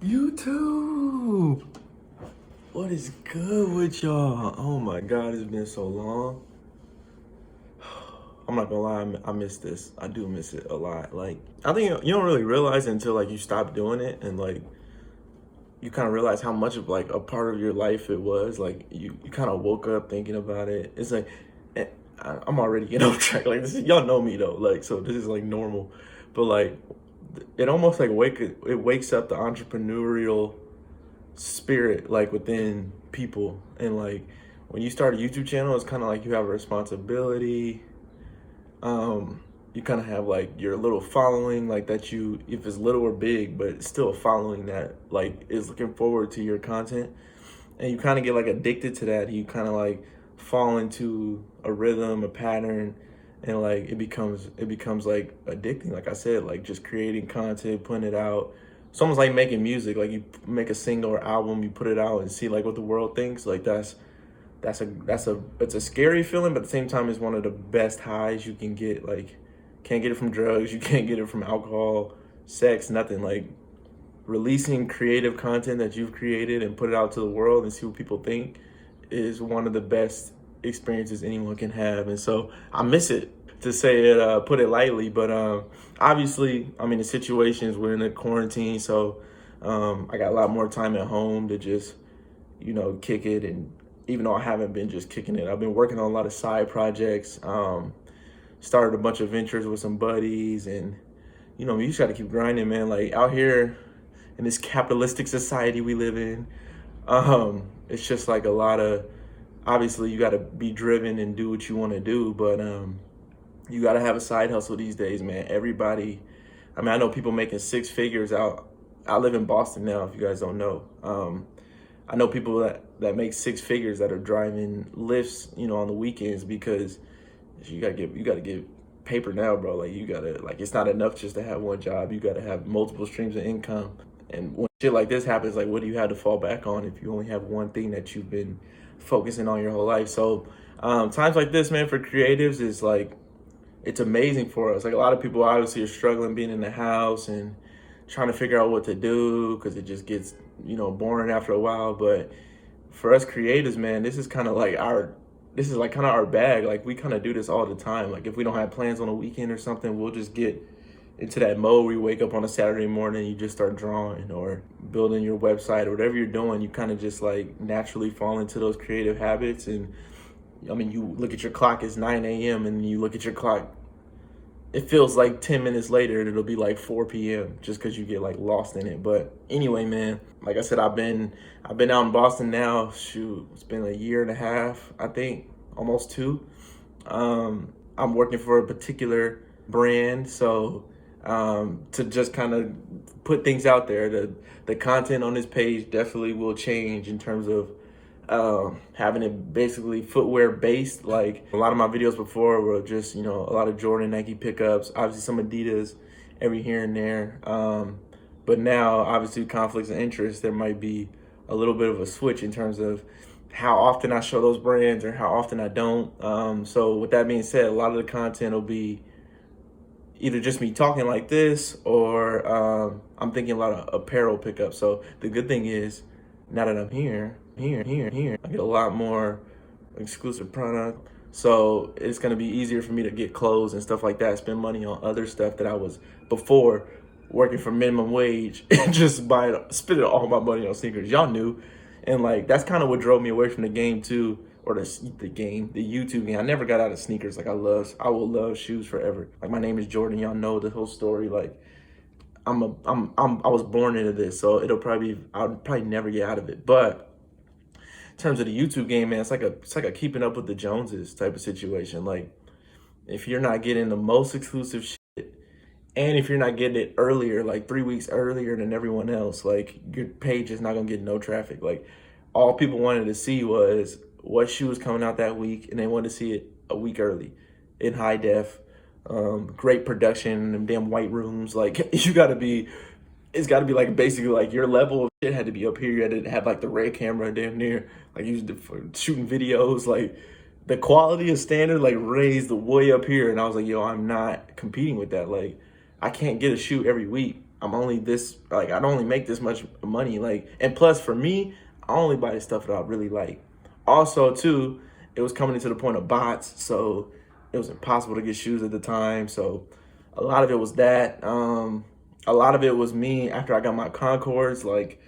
YouTube, what is good with y'all? Oh my God, it's been so long. I'm not gonna lie, I miss this. I do miss it a lot. Like, I think you don't really realize it until like you stop doing it and like you kind of realize how much of like a part of your life it was. Like, you kind of woke up thinking about it. It's like, eh, I'm already getting off track. Like, y'all know me though. Like, so this is like normal, but like, it almost like wakes up the entrepreneurial spirit like within people. And like when you start a YouTube channel, it's kind of like you have a responsibility. You kind of have like your little following, like that, you, if it's little or big, but it's still a following that like is looking forward to your content. And you kind of get like addicted to that. You kind of like fall into a rhythm, a pattern, and like it becomes like addicting. Like I said, like just creating content, putting it out. It's almost like making music. Like you make a single or album, you put it out and see like what the world thinks. Like that's a it's a scary feeling, but at the same time it's one of the best highs you can get. Like, can't get it from drugs, you can't get it from alcohol, sex, nothing. Like, releasing creative content that you've created and put it out to the world and see what people think is one of the best experiences anyone can have. And so I miss it, to say it, put it lightly. But obviously, I mean, the situations, we're in a quarantine, so I got a lot more time at home to just, kick it. And even though I haven't been just kicking it, I've been working on a lot of side projects. Started a bunch of ventures with some buddies, and you just got to keep grinding, man. Like, out here in this capitalistic society we live in, it's just like a lot of, obviously you got to be driven and do what you want to do, but you got to have a side hustle these days, man. Everybody, I mean, I know people making six figures out. I live in Boston now, if you guys don't know. I know people that make six figures that are driving lifts, on the weekends, because you gotta get paper now, bro. Like, you gotta, like, it's not enough just to have one job. You gotta have multiple streams of income. And when shit like this happens, like, what do you have to fall back on if you only have one thing that you've been focusing on your whole life? So times like this, man, for creatives is like, it's amazing for us. Like, a lot of people obviously are struggling being in the house and trying to figure out what to do, because it just gets, boring after a while. But for us creatives, man, this is kind of like our bag. Like, we kind of do this all the time. Like, if we don't have plans on a weekend or something, we'll just get into that mode where you wake up on a Saturday morning, you just start drawing or building your website or whatever you're doing. You kind of just like naturally fall into those creative habits. And I mean, you look at your clock, it's 9 a.m. and you look at your clock, it feels like 10 minutes later it'll be like 4 p.m. just because you get like lost in it. But anyway, man, like I said, I've been out in Boston now. Shoot, it's been a year and a half, I think, almost two. I'm working for a particular brand, so to just kind of put things out there, the content on this page definitely will change in terms of having it basically footwear based. Like, a lot of my videos before were just, a lot of Jordan, Nike pickups, obviously some Adidas every here and there. But now, obviously, conflicts of interest, there might be a little bit of a switch in terms of how often I show those brands or how often I don't. So with that being said, a lot of the content will be either just me talking like this, or I'm thinking a lot of apparel pickups. So the good thing is, now that I'm here, I get a lot more exclusive product. So it's gonna be easier for me to get clothes and stuff like that, spend money on other stuff that I was before working for minimum wage and just spending all my money on sneakers. Y'all knew. And like, that's kind of what drove me away from the game too, or the YouTube game. I never got out of sneakers. Like, I will love shoes forever. Like, my name is Jordan. Y'all know the whole story. Like, I was born into this, so I'll probably never get out of it. But in terms of the YouTube game, man, it's like a keeping up with the Joneses type of situation. Like, if you're not getting the most exclusive shit, and if you're not getting it earlier, like 3 weeks earlier than everyone else, like, your page is not gonna get no traffic. Like, all people wanted to see was what shoe was coming out that week, and they wanted to see it a week early in high def, great production, and damn white rooms. Like, it's got to be like basically like your level of shit had to be up here. You had to have like the red camera damn near, like, used it for shooting videos. Like, the quality of standard like raised way up here, and I was like, yo, I'm not competing with that. Like, I can't get a shoot every week. I'm only this, like, I don't only make this much money. Like, and plus for me, I only buy the stuff that I really like. Also, too, it was coming to the point of bots, so it was impossible to get shoes at the time. So a lot of it was that. A lot of it was me after I got my Concords. Like,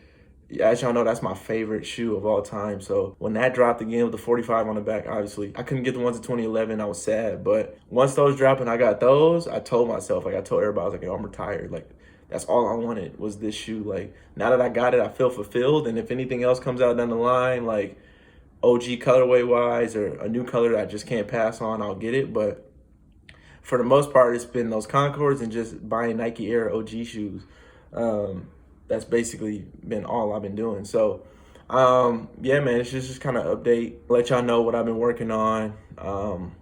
as y'all know, that's my favorite shoe of all time. So when that dropped again with the 45 on the back, obviously, I couldn't get the ones in 2011. I was sad. But once those dropped and I got those, I told myself, like I told everybody, I was like, yo, I'm retired. Like, that's all I wanted was this shoe. Like, now that I got it, I feel fulfilled. And if anything else comes out down the line, like OG colorway wise or a new color that I just can't pass on, I'll get it. But for the most part, it's been those Concords and just buying Nike Air OG shoes. That's basically been all I've been doing. So, yeah, man, it's just kind of update, let y'all know what I've been working on,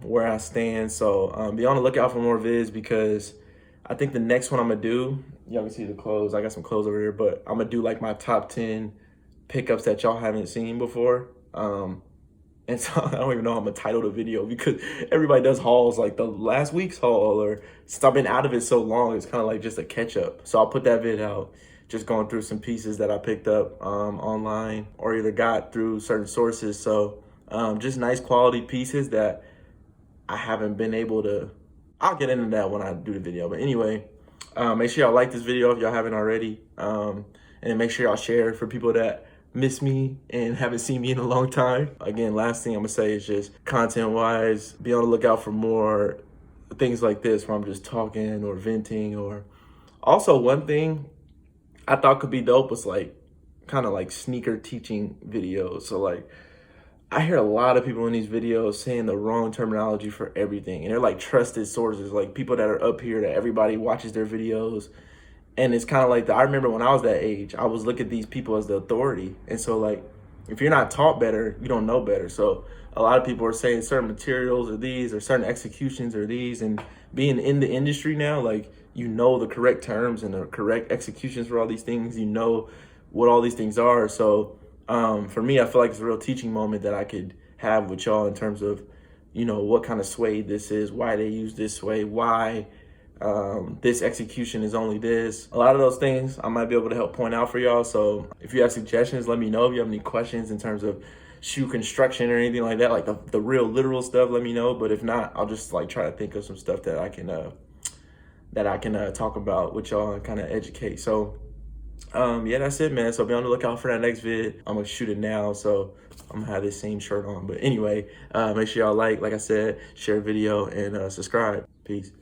where I stand. So be on the lookout for more vids, because I think the next one I'm gonna do, y'all can see the clothes. I got some clothes over here, but I'm gonna do like my top 10 pickups that y'all haven't seen before. And so I don't even know how I'm gonna title the video, because everybody does hauls like the last week's haul, or since I've been out of it so long, it's kind of like just a catch up. So I'll put that vid out, just going through some pieces that I picked up online or either got through certain sources. So just nice quality pieces that I haven't been able to, I'll get into that when I do the video. But anyway, make sure y'all like this video if y'all haven't already. And then make sure y'all share it for people that miss me and haven't seen me in a long time. Again, last thing I'm gonna say is just content wise, be on the lookout for more things like this where I'm just talking or venting. Or also, one thing I thought could be dope was like kind of like sneaker teaching videos. So like I hear a lot of people in these videos saying the wrong terminology for everything, and they're like trusted sources, like people that are up here that everybody watches their videos. And it's kind of like, I remember when I was that age, I was looking at these people as the authority. And so like, if you're not taught better, you don't know better. So a lot of people are saying certain materials are these, or certain executions are these. And being in the industry now, like, you know the correct terms and the correct executions for all these things. You know what all these things are. So for me, I feel like it's a real teaching moment that I could have with y'all in terms of, you know, what kind of suede this is, why they use this suede, why this execution is only this. A lot of those things I might be able to help point out for y'all. So if you have suggestions, let me know. If you have any questions in terms of shoe construction or anything like that, like the real literal stuff, let me know. But if not, I'll just like try to think of some stuff that I can talk about with y'all and kind of educate. So yeah, that's it, man. So be on the lookout for that next vid. I'm gonna shoot it now, so I'm gonna have this same shirt on. But anyway, make sure y'all like I said, share video, and subscribe. Peace.